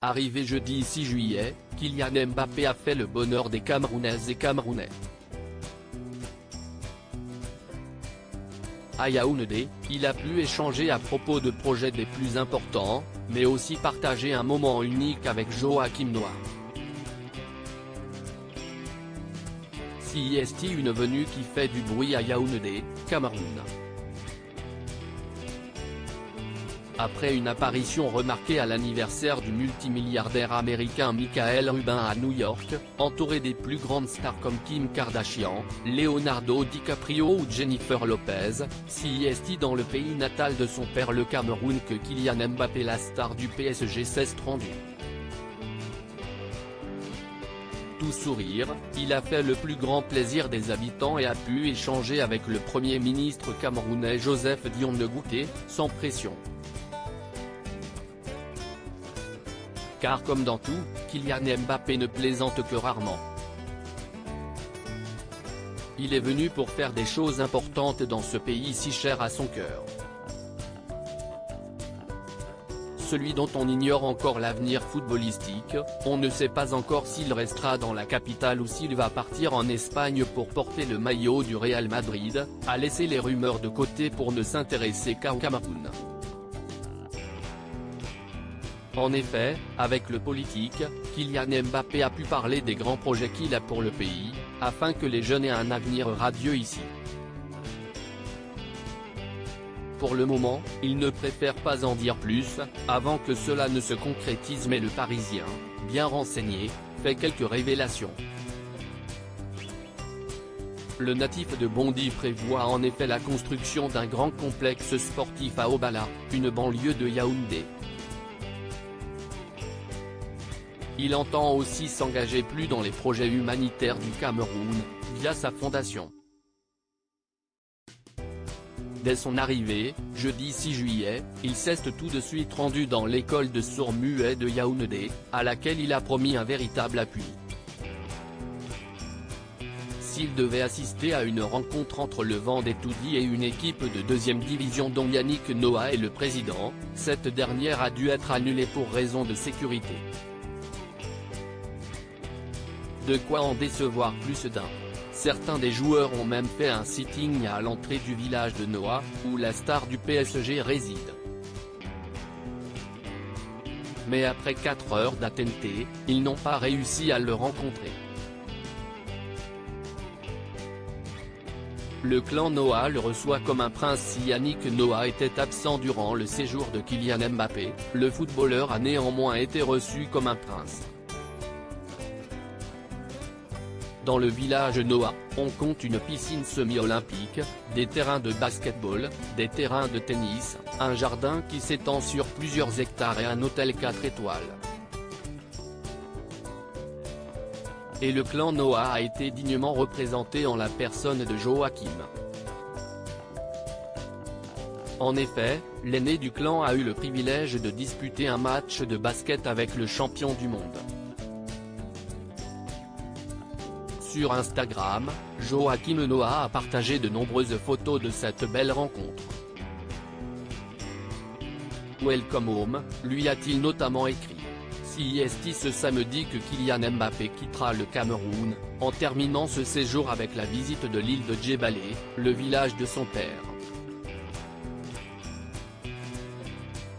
Arrivé jeudi 6 juillet, Kylian Mbappé a fait le bonheur des Camerounaises et Camerounais. À Yaoundé, il a pu échanger à propos de projets des plus importants, mais aussi partager un moment unique avec Joachim Noah. C'est une venue qui fait du bruit à Yaoundé, Cameroun. Après une apparition remarquée à l'anniversaire du multimilliardaire américain Michael Rubin à New York, entouré des plus grandes stars comme Kim Kardashian, Leonardo DiCaprio ou Jennifer Lopez, c'est dans le pays natal de son père le Cameroun que Kylian Mbappé, la star du PSG, s'est rendu. Tout sourire, il a fait le plus grand plaisir des habitants et a pu échanger avec le Premier ministre camerounais Joseph Dion Ngouté, sans pression. Car comme dans tout, Kylian Mbappé ne plaisante que rarement. Il est venu pour faire des choses importantes dans ce pays si cher à son cœur. Celui dont on ignore encore l'avenir footballistique, on ne sait pas encore s'il restera dans la capitale ou s'il va partir en Espagne pour porter le maillot du Real Madrid, a laissé les rumeurs de côté pour ne s'intéresser qu'au Cameroun. En effet, avec le politique, Kylian Mbappé a pu parler des grands projets qu'il a pour le pays, afin que les jeunes aient un avenir radieux ici. Pour le moment, il ne préfère pas en dire plus, avant que cela ne se concrétise, mais le Parisien, bien renseigné, fait quelques révélations. Le natif de Bondy prévoit en effet la construction d'un grand complexe sportif à Obala, une banlieue de Yaoundé. Il entend aussi s'engager plus dans les projets humanitaires du Cameroun, via sa fondation. Dès son arrivée, jeudi 6 juillet, il s'est tout de suite rendu dans l'école de sourds-muets de Yaoundé, à laquelle il a promis un véritable appui. S'il devait assister à une rencontre entre le Vendée-Toudi et une équipe de 2e division dont Yannick Noah est le président, cette dernière a dû être annulée pour raison de sécurité. De quoi en décevoir plus d'un. Certains des joueurs ont même fait un sitting à l'entrée du village de Noah, où la star du PSG réside. Mais après 4 heures d'attente, ils n'ont pas réussi à le rencontrer. Le clan Noah le reçoit comme un prince. Si Yannick Noah était absent durant le séjour de Kylian Mbappé, le footballeur a néanmoins été reçu comme un prince. Dans le village Noah, on compte une piscine semi-olympique, des terrains de basket-ball, des terrains de tennis, un jardin qui s'étend sur plusieurs hectares et un hôtel 4 étoiles. Et le clan Noah a été dignement représenté en la personne de Joachim. En effet, l'aîné du clan a eu le privilège de disputer un match de basket avec le champion du monde. Sur Instagram, Joachim Noah a partagé de nombreuses photos de cette belle rencontre. Welcome home, lui a-t-il notamment écrit. C'est ce samedi que Kylian Mbappé quittera le Cameroun, en terminant ce séjour avec la visite de l'île de Djebalé, le village de son père.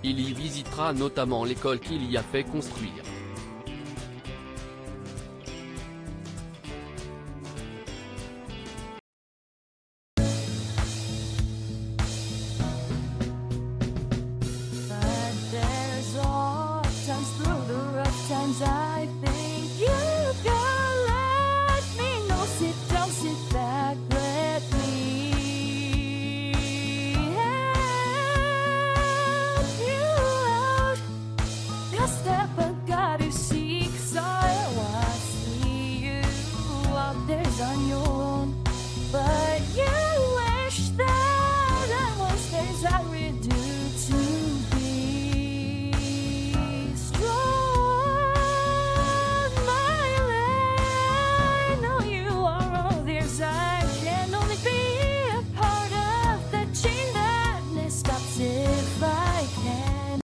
Il y visitera notamment l'école qu'il y a fait construire.